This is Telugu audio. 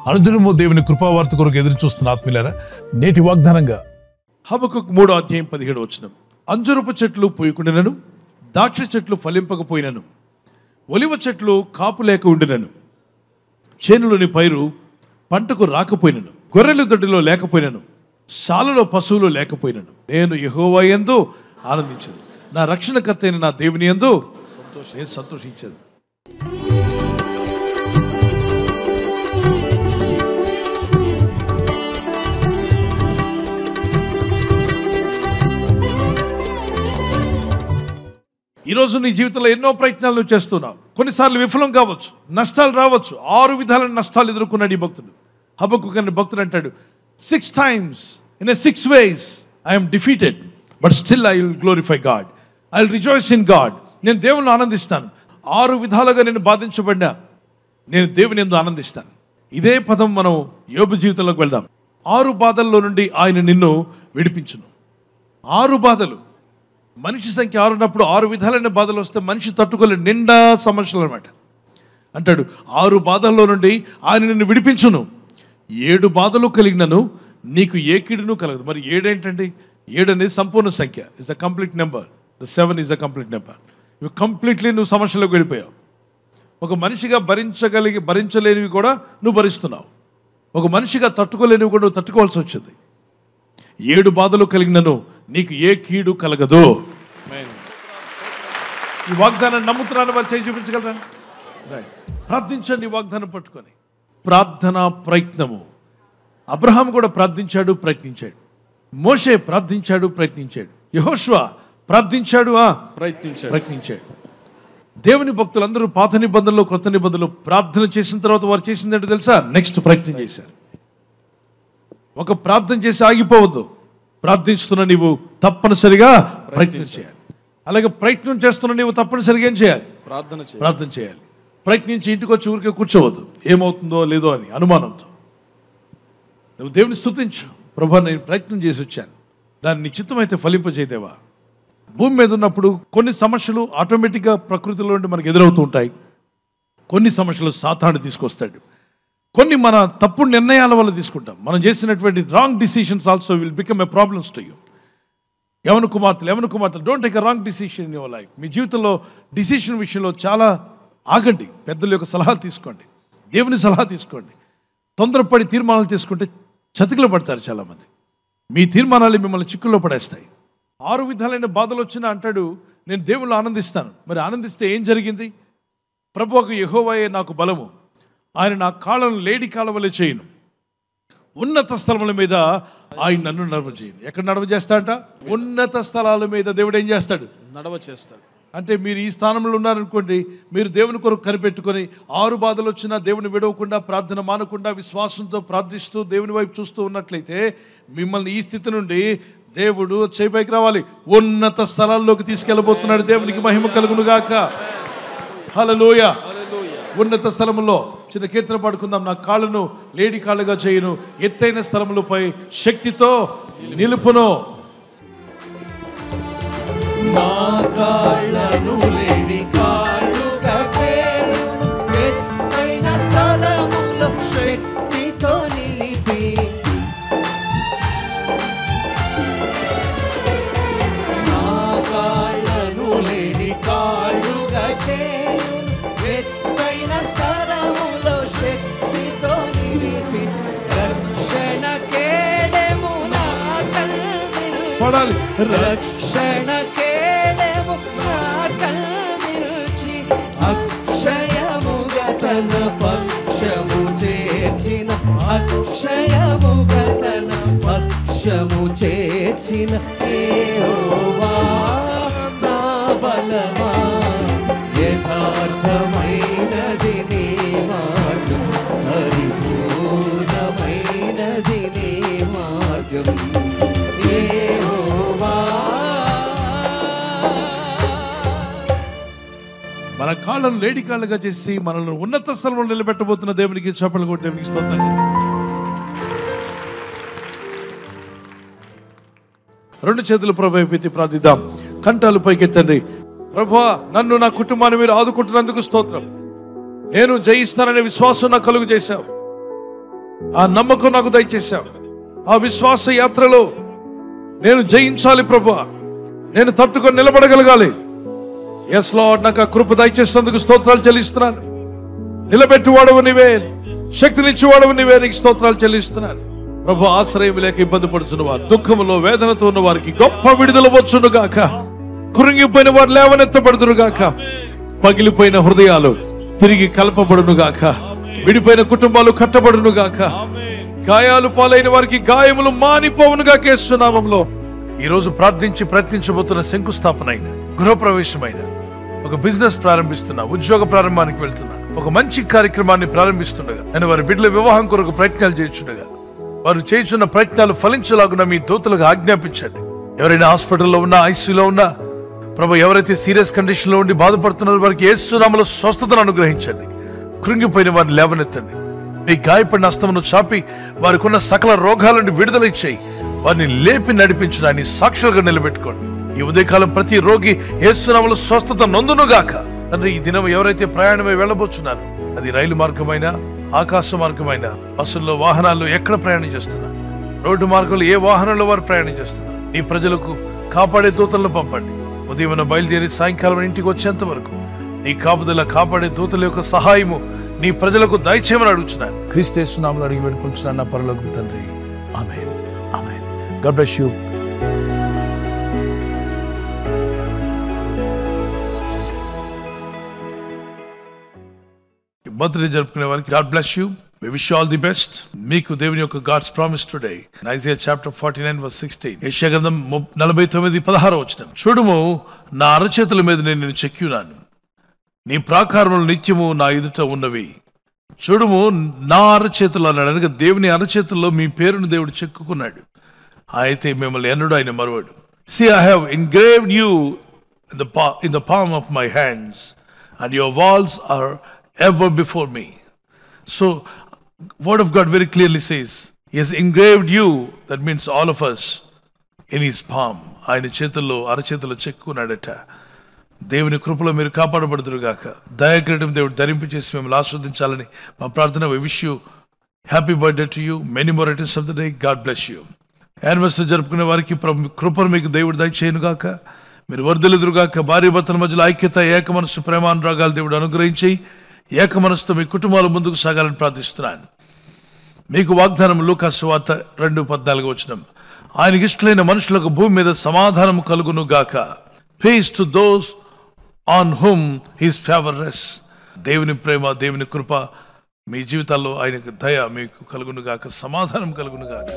అనుదినము దేవుని కృపావార్త కొరకు ఎదురు చూస్తున్న ఆత్మీయులారా, నేటి వాగ్దానంగా హబక్కూకు 3:17 అంజూరపు చెట్లు పూయకుండినను, ద్రాక్ష చెట్లు ఫలింపకపోయినను, ఒలివ చెట్లు కాపు లేక ఉండినను, చేనులోని పైరు పంటకు రాకపోయినను, గొర్రెలు దొడ్డిలో లేకపోయినను, శాలలో పశువులు లేకపోయినను, నేను యెహోవా యందు ఆనందించదు, నా రక్షణకర్త అయిన నా దేవుని యందు సంతోషించదు. ఈరోజు నీ జీవితంలో ఎన్నో ప్రయత్నాలు నువ్వు చేస్తున్నావు. కొన్నిసార్లు విఫలం కావచ్చు, నష్టాలు రావచ్చు. 6 విధాలైన నష్టాలు ఎదుర్కొన్నాడు ఈ భక్తుడు. హబక్కూకు అనే భక్తుడు అంటాడు, 6 times in 6 ways I am defeated, but still I will glorify God. I will rejoice in God. నేను దేవుని ఆనందిస్తాను. 6 విధాలుగా నేను బాధించబడినా నేను దేవుని యందు ఆనందిస్తాను. ఇదే పదం మనం యోబు జీవితంలోకి వెళ్దాం. 6 బాధల్లో నుండి ఆయన నిన్ను విడిపించును. 6 బాధలు, మనిషి సంఖ్య 6 ఉన్నప్పుడు 6 విధాలైన బాధలు వస్తే మనిషి తట్టుకోలేడు. నిండా సమస్యలు అనమాట. అంటాడు 6 బాధల్లో నుండి ఆయన నిన్ను విడిపించును. 7 బాధలు కలిగినను నీకు ఏ కీడును కలగదు. మరి 7 ఏంటండి? 7 అనేది సంపూర్ణ సంఖ్య, is a complete number. The 7 is a complete number. ఇవి కంప్లీట్లీ నువ్వు సమస్యలోకి వెళ్ళిపోయావు. ఒక మనిషిగా భరించలేనివి కూడా నువ్వు భరిస్తున్నావు. ఒక మనిషిగా తట్టుకోలేనివి కూడా నువ్వు తట్టుకోవాల్సి వచ్చింది. 7 బాధలు కలిగినను నీకు ఏ కీడు కలగదు. ఈ వాగ్దానం నమ్ముతున్నాను. వారు చేయి చూపించగలరా? ప్రార్థించండి ఈ వాగ్దానం పట్టుకొని. ప్రార్థన ప్రయత్నము. అబ్రహాం కూడా ప్రార్థించాడు, ప్రయత్నించాడు. మోషే ప్రార్థించాడు, ప్రయత్నించాడు. యెహోషువ ప్రార్థించాడు, ప్రయత్నించాడు. దేవుని భక్తులందరూ పాత నిబంధనలు, క్రొత్త నిబంధనలు ప్రార్థన చేసిన తర్వాత వారు చేసిందంటే తెలుసా? నెక్స్ట్ ప్రయత్నం చేశారు. ఒక ప్రార్థన చేసి ఆగిపోవద్దు. ప్రార్థిస్తున్న నీవు తప్పనిసరిగా ప్రయత్నం చేయాలి. అలాగే ప్రయత్నం చేస్తున్న నీవు తప్పనిసరిగా ఏం చేయాలి? ప్రార్థన చేయాలి. ప్రయత్నించి ఇంటికి వచ్చి ఊరికే కూర్చోవద్దు, ఏమవుతుందో లేదో అని అనుమానంతో. నువ్వు దేవుని స్తుతించు. ప్రభా, నేను ప్రయత్నం చేసి వచ్చాను, దాన్ని నీ చిత్తమైతే ఫలింపజేయదేవా. భూమి మీద ఉన్నప్పుడు కొన్ని సమస్యలు ఆటోమేటిక్గా ప్రకృతిలో నుండి మనకు ఎదురవుతూ ఉంటాయి. కొన్ని సమస్యలు సాతాను తీసుకొస్తాడు. కొన్ని మన తప్పుడు నిర్ణయాల వల్ల తీసుకుంటాం. మనం చేసినటువంటి wrong decisions also will become a problems to you. యవన కుమార్తెలు don't take a wrong decision in your life. మీ జీవితంలో డిసిషన్ విషయంలో చాలా ఆగండి. పెద్దల యొక్క సలహా తీసుకోండి, దేవుని సలహా తీసుకోండి. తొందరపడి తీర్మానాలు తీసుకుంటే చతికిలో పడతారు చాలామంది. మీ తీర్మానాలు మిమ్మల్ని చిక్కుల్లో పడేస్తాయి. 6 విధాలైన బాధలు వచ్చినా అంటాడు, నేను దేవుళ్ళు ఆనందిస్తాను. మరి ఆనందిస్తే ఏం జరిగింది? ప్రభువుకు యెహోవాయే నాకు బలము, ఆయన నా కాళ్ళను లేడి కాళ్ళ వలె చేయును, ఉన్నత స్థలముల మీద ఆయన నన్ను నడవ చేయను. ఎక్కడ నడవ చేస్తాడంట? ఉన్నత స్థలాల మీద దేవుడు ఏం చేస్తాడు? నడవ చేస్తాడు. అంటే మీరు ఈ స్థానంలో ఉన్నారనుకోండి, మీరు దేవుని కొరకు కనిపెట్టుకొని 6 బాధలు వచ్చినా దేవుని విడవకుండా, ప్రార్థన మానకుండా, విశ్వాసంతో ప్రార్థిస్తూ దేవుని వైపు చూస్తూ ఉన్నట్లయితే మిమ్మల్ని ఈ స్థితి నుండి దేవుడు చేపైకి రావాలి, ఉన్నత స్థలాల్లోకి తీసుకెళ్ళబోతున్నాడు. దేవునికి మహిమ కలుగును గాక. హల్లెలూయా. ఉన్నత స్థలములో చిన్న కీర్తన పాడుకుందాం. నా కాళ్ళను లేడి కాళ్ళుగా చేయును, ఎత్తైన స్థలములపై శక్తితో నిలుపును. నా కాళ్ళను లేడి కాళ్ళుగా చేయును, ఎత్తైన స్థలములో శక్తితో నిలిపి. నా కాళ్ళను లేడి కాళ్ళుగా చేయును, ఎత్తైన స్థలములో శక్తితో నిలిపి. రక్షణ కేడెము నా పడాలి. రక్షణ కేడెము నా కల్నిల్చి, అక్షయముగా తన పక్షము చేర్చిన, అక్షయముగా తన పక్షము చేర్చిన యెహోవా నా బలమా. యథార్థమైనది నీ మార్గం, పరిపూర్ణమైనది నీ మార్గం యెహోవా. మన కాళ్ళను లేడి కాళ్ళుగా చేసి మనల్ని ఉన్నత స్థలంలో నిలబెట్టబోతున్న దేవునికి చప్పట్లు కొట్టి దేవునికి స్తోత్రం. 2 చేతులు ప్రభువే ఎత్తి ప్రార్థిద్దాం. కంఠాలు పైకెత్తండి. ప్రభువా, నన్ను నా కుటుంబాన్ని మీరు ఆదుకుంటున్నందుకు స్తోత్రం. నేను జయిస్తాననే విశ్వాసం నాకు కలుగు చేశావు. ఆ నమ్మకం నాకు దయచేశావు. ఆ విశ్వాస యాత్రలో నేను జయించాలి ప్రభువా, నేను తట్టుకొని నిలబడగలగాలి. ఎస్ లార్డ్, నాకు ఆ కృప దయచేసినందుకు స్తోత్రాలు చెల్లిస్తున్నాను. నిలబెట్టువాడవు నీవే, శక్తినిచ్చేవాడవు నీవే, నీకు స్తోత్రాలు చెల్లిస్తున్నాను. ప్రభు, ఆశ్రయం లేక ఇబ్బంది పడుతున్న వారు, దుఃఖంలో వేదనతో ఉన్న వారికి గొప్ప విడుదల వచ్చును గాక. కృంగిపోయిన వారు లేవనెత్తబడుదురు గాక. పగిలిపోయిన హృదయాలు తిరిగి కలపబడును గాక. విడిపోయిన కుటుంబాలు కట్టబడును గాక. గాయాలు పాలైన వారికి గాయములు మానిపోవును గాక. యేసు నామములో ఈ రోజు ప్రార్థించి ప్రయత్నించబోతున్న శంకుస్థాపన అయిన, గృహప్రవేశమైన, ఒక బిజినెస్ ప్రారంభిస్తున్నా, ఉద్యోగ ప్రారంభానికి వెళ్తున్నా, ఒక మంచి కార్యక్రమాన్ని ప్రారంభిస్తుండగా, నేను వారి బిడ్డల వివాహం కొరకు ప్రయత్నాలు చేస్తుండగా, వారు చేస్తున్న ప్రయత్నాలు ఫలించలాగున మీ దూతలకు ఆజ్ఞాపించండి. ఎవరైనా హాస్పిటల్లో ఉన్నా, ఐసీయూలో ఉన్నా ప్రభు, ఎవరైతే సీరియస్ కండిషన్ లో ఉండి బాధపడుతున్నారో వారికి యేసు నామములో స్వస్థతను అనుగ్రహించండి. కృంగిపోయిన వారిని లేవనెత్తండి. మీ గాయపడిన హస్తమును చాపి వారికి ఉన్న సకల రోగాల నుండి విడుదల ఇచ్చేయి. వారిని లేపి నడిపించడాన్ని సాక్షులుగా నిలబెట్టుకోండి. ఈ ఉదయకాలం ప్రతి రోగి యేసు నామములో స్వస్థత నొందునుగాక. తండ్రి, ఈ దినం ఎవరైతే ప్రయాణమై వెళ్ళబోతున్నారు, అది రైలు మార్గమైనా, ఆకాశ మార్గమైనా, బస్సుల్లో, వాహనాల్లో ఎక్కడ ప్రయాణం చేస్తున్నారు, రోడ్డు మార్గంలో ఏ వాహనంలో వారు ప్రయాణం చేస్తున్నారు, ఈ ప్రజలకు కాపాడే దూతలను పంపండి. ఉదయం బయలుదేరి సాయంకాలం ఇంటికి వచ్చేంత వరకు నీ కాపుదల, కాపాడే దూతల యొక్క సహాయము నీ ప్రజలకు దయచేయమని అడుగుతున్నాను. క్రీస్తు యేసు నామములో అడిగి వేడుకుంటున్నాను నా పరలోకపు తండ్రి. Amen, amen. God bless you. Birthday జరుపుకునే వారికి God bless you. We wish you all the best. మీకు దేవుని యొక్క God's promise today. Isaiah chapter 49 verse 16. యెషయా గ్రంథం 49:16. చూడుము, నా అరచేతుల మీద నేను నిన్ను చెక్కియున్నాను, నీ ప్రాకారములు నిత్యము నా ఎదుట ఉన్నవి. చూడుము, నా అరచేతులు అన్నాడు. అనగా దేవుని అరచేతుల్లో మీ పేరును దేవుడు చెక్కుకున్నాడు. అయితే మిమ్మల్ని ఎన్నడూ ఆయన మరువడు. See, I have engraved you in the palm of my hands, and your walls are ever before me. So Word of God very clearly says He has engraved you, that means all of us, in His palm. ఆయన చేతుల్లో, అరచేతుల్లో చెక్కున్నాడట. దేవుని కృపలో మీరు కాపాడబడుదురుగాక. దయాకిరీటం దేవుడు ధరింపచేసి మిమ్మల్ని ఆస్వాదించాలని మా ప్రార్థన. We wish you happy birthday to you, many more returns of the day. God bless you. Anniversary జరుపుకునే వారికి కృపను మీకు దేవుడు దయచేయునుగాక. మీరు వర్ధిల్లుదురుగాక. భార్య భర్తల మధ్యలో ఐక్యత, ఏక మనస్సు, ప్రేమానురాగాలు దేవుడు అనుగ్రహించి ఏక మనసుతో మీ కుటుంబాలు ముందుకు సాగాలని ప్రార్థిస్తున్నాను. మీకు వాగ్దానం లూకా సువార్త 2:14. ఆయనకి ఇష్టలైన మనుషులకు భూమి మీద సమాధానం కలుగును గాక. Peace to those on whom his favor rests. దేవుని ప్రేమ, దేవుని కృప మీ జీవితాల్లో, ఆయన దయ మీకు కలుగును గాక, సమాధానం కలుగును గాక.